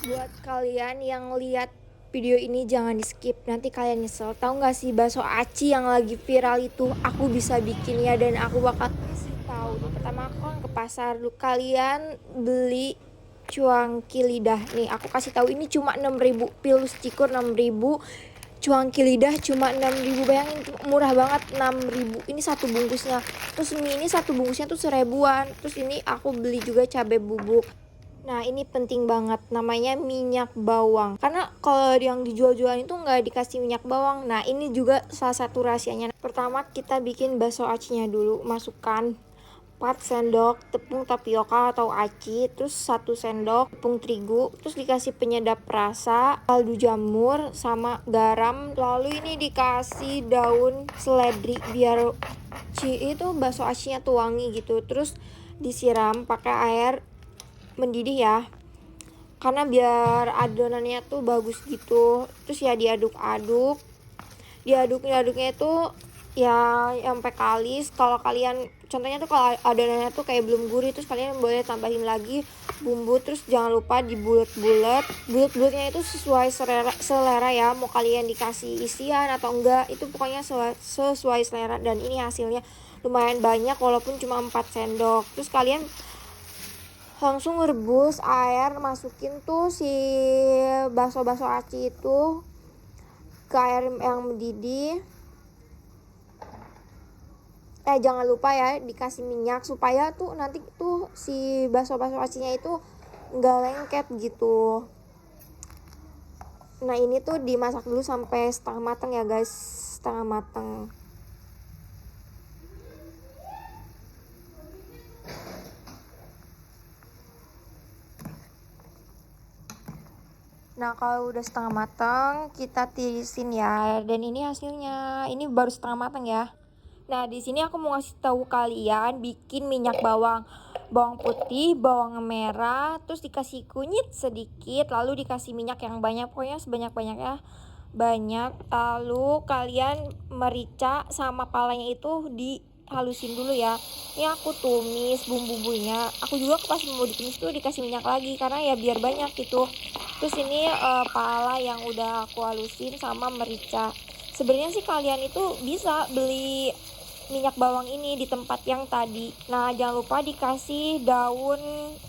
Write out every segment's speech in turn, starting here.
Buat kalian yang lihat video ini jangan di skip, nanti kalian nyesel. Tahu nggak sih bakso aci yang lagi viral itu aku bisa bikin ya, dan aku bakal kasih tahu nih. Pertama aku kan ke pasar dulu, kalian beli cuangki lidah nih. Aku kasih tahu ini cuma 6.000, pilus cikur 6.000, cuangki lidah cuma 6.000. Bayangin murah banget, 6.000 ini satu bungkusnya. Terus mie ini satu bungkusnya tuh 1.000-an. Terus ini aku beli juga cabai bubuk. Nah ini penting banget, namanya minyak bawang. Karena kalau yang dijual-jualan itu nggak dikasih minyak bawang. Nah ini juga salah satu rahasianya. Pertama kita bikin bakso acinya dulu. Masukkan 4 sendok tepung tapioka atau aci, terus 1 sendok tepung terigu, terus dikasih penyedap rasa, kaldu jamur, sama garam. Lalu ini dikasih daun seledri biar itu bakso acinya tuh wangi gitu. Terus disiram pakai air mendidih ya, karena biar adonannya tuh bagus gitu. Terus ya diaduknya itu ya sampai kalis. Kalau kalian contohnya tuh kalau adonannya tuh kayak belum gurih, terus kalian boleh tambahin lagi bumbu. Terus jangan lupa dibulet-buletnya itu sesuai selera ya, mau kalian dikasih isian atau enggak itu pokoknya sesuai selera. Dan ini hasilnya lumayan banyak walaupun cuma 4 sendok. Terus kalian langsung rebus air, masukin tuh si bakso aci itu ke air yang mendidih. Jangan lupa ya dikasih minyak supaya tuh nanti tuh si bakso acinya itu nggak lengket gitu. Nah ini tuh dimasak dulu sampai setengah matang ya guys, setengah matang. Nah kalau udah setengah matang kita tirisin ya, dan ini hasilnya. Ini baru setengah matang ya. Nah di sini aku mau ngasih tahu kalian bikin minyak bawang putih, bawang merah, terus dikasih kunyit sedikit, lalu dikasih minyak yang banyak, pokoknya sebanyak-banyaknya banyak. Lalu kalian merica sama palanya itu dihalusin dulu ya. Ini aku tumis bumbu-bumbunya. Aku juga pas mau ditumis tuh dikasih minyak lagi karena ya biar banyak gitu. Terus ini pala yang udah aku halusin sama merica. Sebenarnya sih kalian itu bisa beli minyak bawang ini di tempat yang tadi. Nah jangan lupa dikasih daun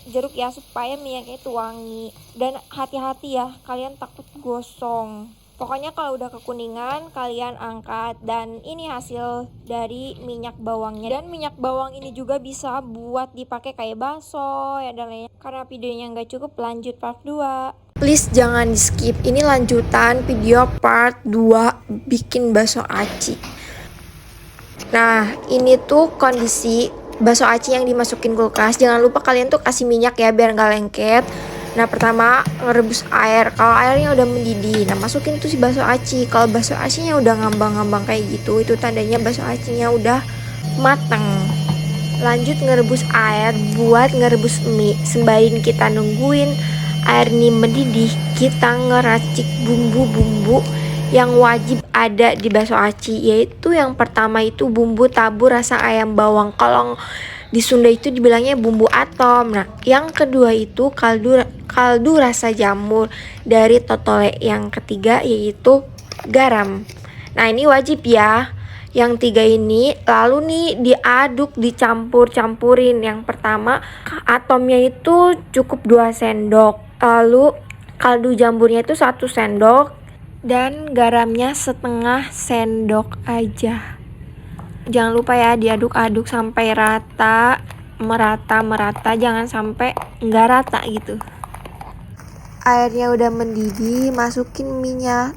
jeruk ya supaya minyaknya itu wangi. Dan hati-hati ya, kalian takut gosong. Pokoknya kalau udah kekuningan kalian angkat. Dan ini hasil dari minyak bawangnya. Dan minyak bawang ini juga bisa buat dipakai kayak bakso ya dan lainnya. Karena videonya nggak cukup, lanjut part 2. Please jangan di skip, ini lanjutan video part 2 bikin bakso aci. Nah ini tuh kondisi bakso aci yang dimasukin kulkas. Jangan lupa kalian tuh kasih minyak ya biar nggak lengket. Nah pertama ngerebus air. Kalau airnya udah mendidih, nah masukin tuh si bakso aci. Kalau bakso acinya udah ngambang-ngambang kayak gitu, itu tandanya bakso acinya udah mateng. Lanjut ngerebus air buat ngerebus mie. Sembari kita nungguin air ini mendidih, kita ngeracik bumbu-bumbu yang wajib ada di bakso aci, yaitu yang pertama itu bumbu tabur rasa ayam bawang. Kalau di Sunda itu dibilangnya bumbu atom. Nah yang kedua itu kaldu rasa jamur dari totole. Yang ketiga yaitu garam. Nah ini wajib ya yang tiga ini. Lalu nih diaduk, dicampur-campurin. Yang pertama atomnya itu cukup 2 sendok, lalu kaldu jamurnya itu 1 sendok, dan garamnya setengah sendok aja. Jangan lupa ya diaduk-aduk sampai merata, jangan sampai nggak rata gitu. Airnya udah mendidih, masukin minyak,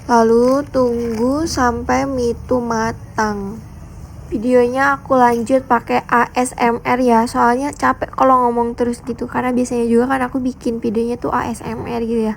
lalu tunggu sampai mie itu matang. Videonya aku lanjut pakai ASMR ya, soalnya capek kalau ngomong terus gitu, karena biasanya juga kan aku bikin videonya tuh ASMR gitu ya.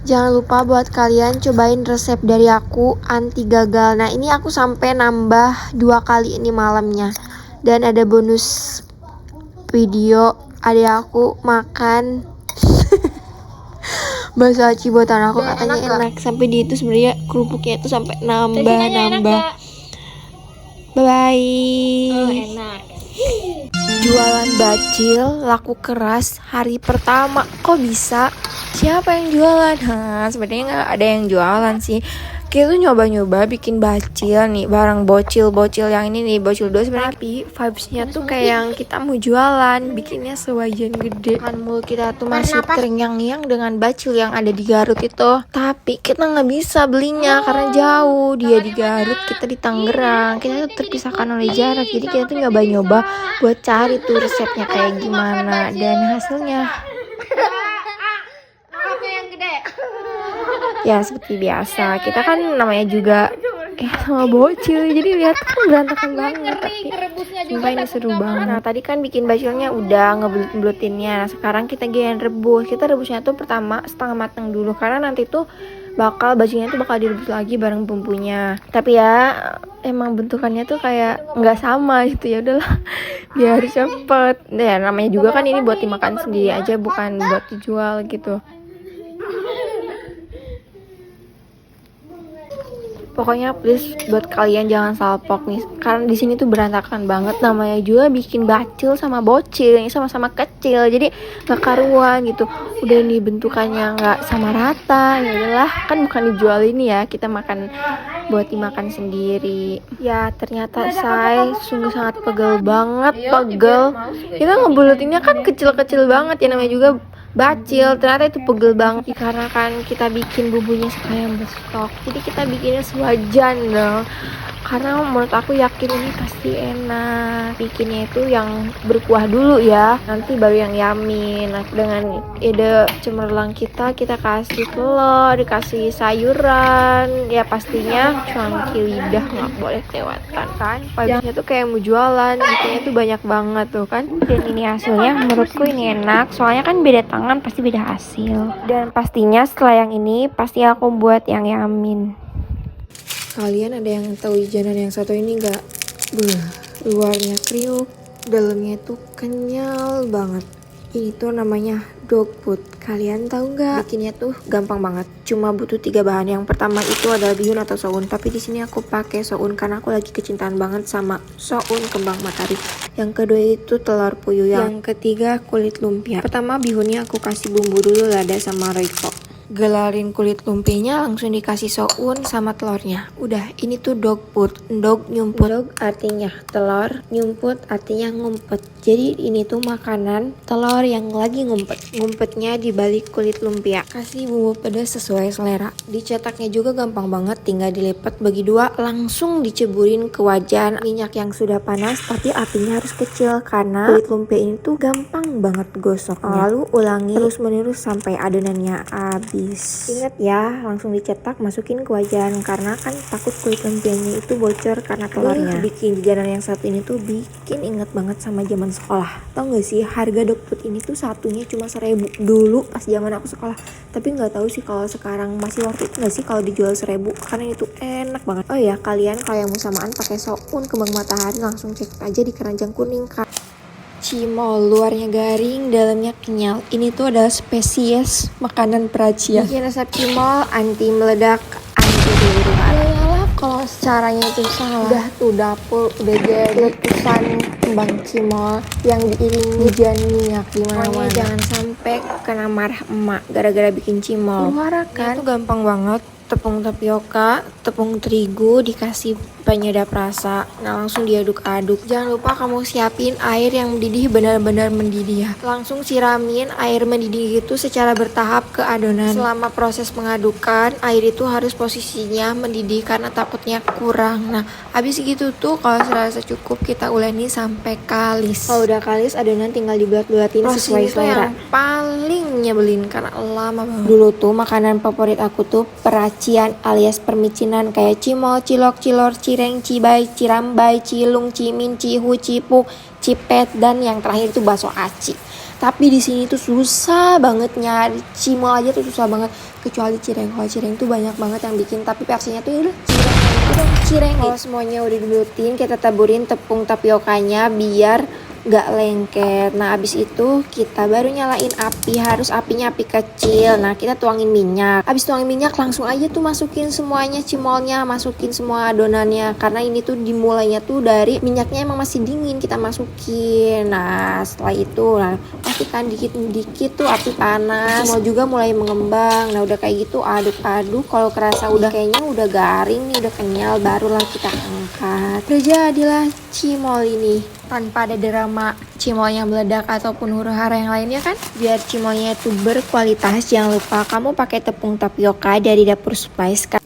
Jangan lupa buat kalian cobain resep dari aku anti gagal. Nah ini aku sampai nambah 2 kali ini malamnya. Dan ada bonus video ada aku makan bakso aci buatan aku, katanya enak. Sampai di itu sebenarnya kerupuknya itu sampai nambah. Bye bye. Enak. Jualan bacil laku keras hari pertama. Kok bisa? Siapa yang jualan? Sebenarnya nggak ada yang jualan sih. Kita tuh nyoba-nyoba bikin bacil nih, barang bocil yang ini nih, bocil 2 sebenarnya. Tapi vibes-nya tuh kayak yang kita mau jualan, bikinnya sewajan gede. Kan mulut kita tuh masih terngiang-ngiang dengan bacil yang ada di Garut itu. Tapi kita nggak bisa belinya karena jauh. Dia di Garut, kita di Tangerang. Kita tuh terpisahkan oleh jarak. Jadi kita tuh nyoba-nyoba buat cari tuh resepnya kayak gimana. Dan hasilnya ya seperti biasa, kita kan namanya juga sama bocil, jadi lihat kan berantakan banget. Tapi sumpah ini seru banget. Nah tadi kan bikin bacilnya udah ngebelut-belutinnya. Nah sekarang kita giliran rebus. Kita rebusnya tuh pertama setengah matang dulu, karena nanti tuh bacilnya tuh bakal direbus lagi bareng bumbunya. Tapi ya emang bentukannya tuh kayak nggak sama gitu, ya udahlah biar cepet. Ya namanya juga kan ini buat dimakan sendiri aja, bukan buat dijual gitu. Pokoknya please buat kalian jangan salpok nih, karena di sini tuh berantakan banget. Namanya juga bikin bacil sama bocil, ini sama-sama kecil, jadi nggak karuan gitu. Udah ini bentukannya nggak sama rata, ya udahlah kan bukan dijual ini ya, kita makan buat dimakan sendiri. Ya ternyata saya sungguh sangat pegel banget, pegel. Kita ngebulutinnya kan kecil-kecil banget ya, namanya juga bacil, ternyata itu pegel banget karena kan kita bikin bumbunya sekalian besok, jadi kita bikinnya sewajan dong. Karena menurut aku yakin ini pasti enak. Bikinnya itu yang berkuah dulu ya, nanti baru yang yummy. Nah dengan ide cemerlang kita kasih telur, dikasih sayuran, ya pastinya cuanki lidah nggak boleh kelewatan kan. Vibesnya tuh kayak mau jualan, bikinnya tuh banyak banget tuh kan. Dan ini hasilnya menurutku ini enak, soalnya kan beda tangan pasti beda hasil. Dan pastinya setelah yang ini pasti aku buat yang yamin. Kalian ada yang tahu jajanan yang satu ini nggak? Luarnya kriuk, dalamnya tuh kenyal banget. Ini tuh namanya dog food. Kalian tahu nggak? Bikinnya tuh gampang banget. Cuma butuh 3 bahan. Yang pertama itu adalah bihun atau soun. Tapi di sini aku pakai soun karena aku lagi kecintaan banget sama soun kembang matahari. Yang kedua itu telur puyuh. Yang ketiga kulit lumpia. Pertama bihunnya aku kasih bumbu dulu, lada sama royco. Gelarin kulit lumpianya, langsung dikasih soun sama telurnya. Udah, ini tuh dog food. Dog nyumput. Dog artinya telur, nyumput artinya ngumpet. Jadi ini tuh makanan telur yang lagi ngumpet. Ngumpetnya di balik kulit lumpia. Kasih bumbu pedas sesuai selera. Dicetaknya juga gampang banget, tinggal dilipat bagi 2, langsung diceburin ke wajan minyak yang sudah panas, tapi apinya harus kecil karena kulit lumpia ini tuh gampang banget gosoknya. Lalu ulangi terus menerus sampai adonannya habis. Ingat ya, langsung dicetak, masukin ke wajan karena kan takut kulit lumpianya itu bocor karena telurnya. Bikin jajanan yang satu ini tuh bikin inget banget sama zaman sekolah. Tau gak sih, harga dog food ini tuh satunya cuma 1.000 dulu pas zaman aku sekolah. Tapi nggak tahu sih kalau sekarang masih worth it nggak sih kalau dijual 1.000, karena itu enak banget. Oh ya, kalian kalau yang mau samaan pakai soun kembang matahari langsung cek aja di keranjang kuning kan. Cimol, luarnya garing, dalamnya kenyal. Ini tuh adalah spesies makanan Pracia. Bikin resep cimol anti meledak, anti peluru. Ayolah, kalau caranya itu salah. Udah tuh dapur udah jadi letusan kembang cimol yang diiringi hujan minyak di mana-mana. Jangan sampai kena marah emak gara-gara bikin cimol. Luar kan itu gampang banget. Tepung tapioka, tepung terigu dikasih penyedap rasa. Nah langsung diaduk-aduk. Jangan lupa kamu siapin air yang mendidih, benar-benar mendidih ya. Langsung siramin air mendidih itu secara bertahap ke adonan. Selama proses mengadukan, air itu harus posisinya mendidih karena takutnya kurang. Nah habis gitu tuh kalau serasa cukup kita uleni sampai kalis. Kalau udah kalis, adonan tinggal dibulat-bulatin sesuai selera. Yang paling nyebelin karena lama banget. Dulu tuh makanan favorit aku tuh peracian alias permicinan, kayak cimol, cilok, cilor, cireng, cibai, cirambai, cilung, cimin, cihu, cipuk, cipet, dan yang terakhir itu bakso aci. Tapi di sini tuh susah banget nyari cimol aja tuh susah banget, kecuali cireng. Kalau cireng tuh banyak banget yang bikin, tapi versinya tuh udah cireng. Kalau semuanya udah dilutin, kita taburin tepung tapiokanya biar nggak lengket. Nah abis itu kita baru nyalain api, harus apinya api kecil. Nah kita tuangin minyak, abis tuangin minyak langsung aja tuh masukin semuanya cimolnya, masukin semua adonannya, karena ini tuh dimulainya tuh dari minyaknya emang masih dingin kita masukin. Nah setelah itu pastikan dikit-dikit tuh api panas, cimol juga mulai mengembang. Nah udah kayak gitu aduk-aduk, kalau kerasa udah kayaknya udah garing nih, udah kenyal, barulah kita angkat. Udah jadilah cimol ini tanpa ada drama cimolnya meledak ataupun huru-hara yang lainnya kan. Biar cimolnya itu berkualitas, jangan lupa kamu pakai tepung tapioka dari Dapur Spice.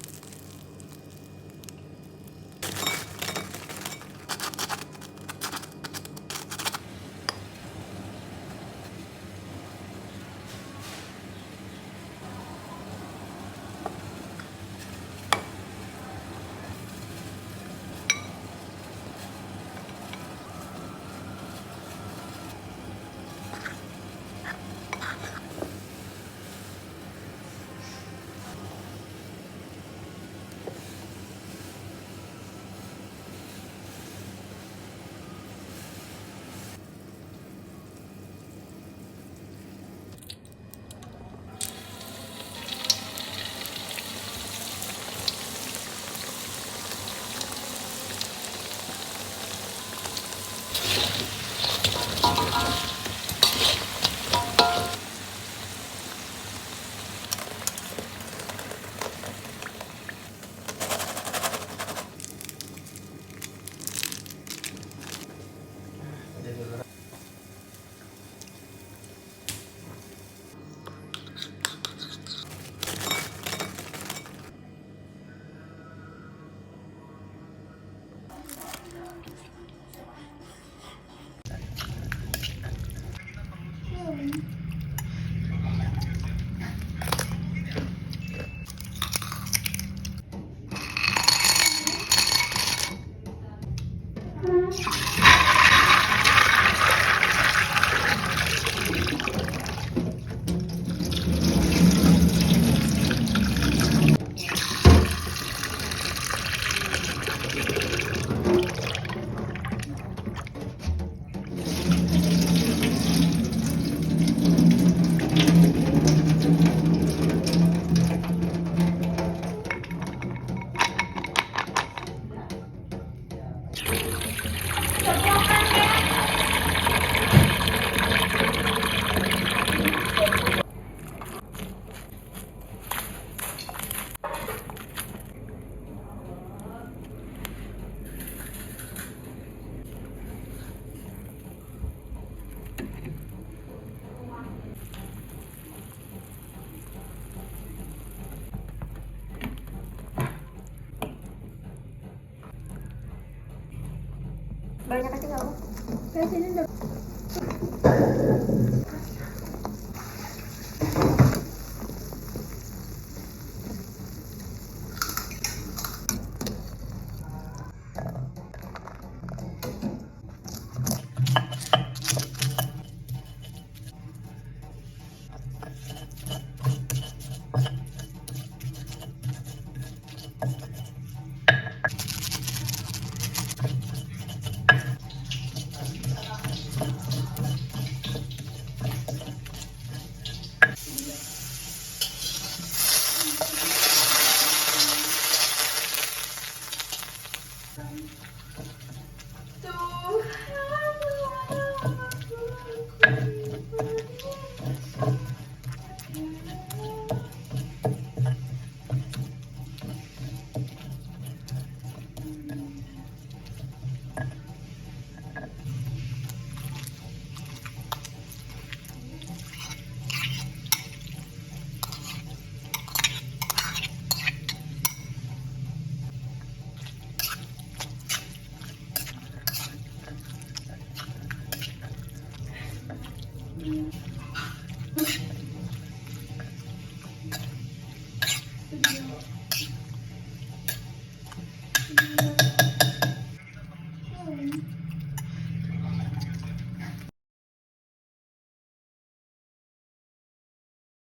Banyak aja nggak mau?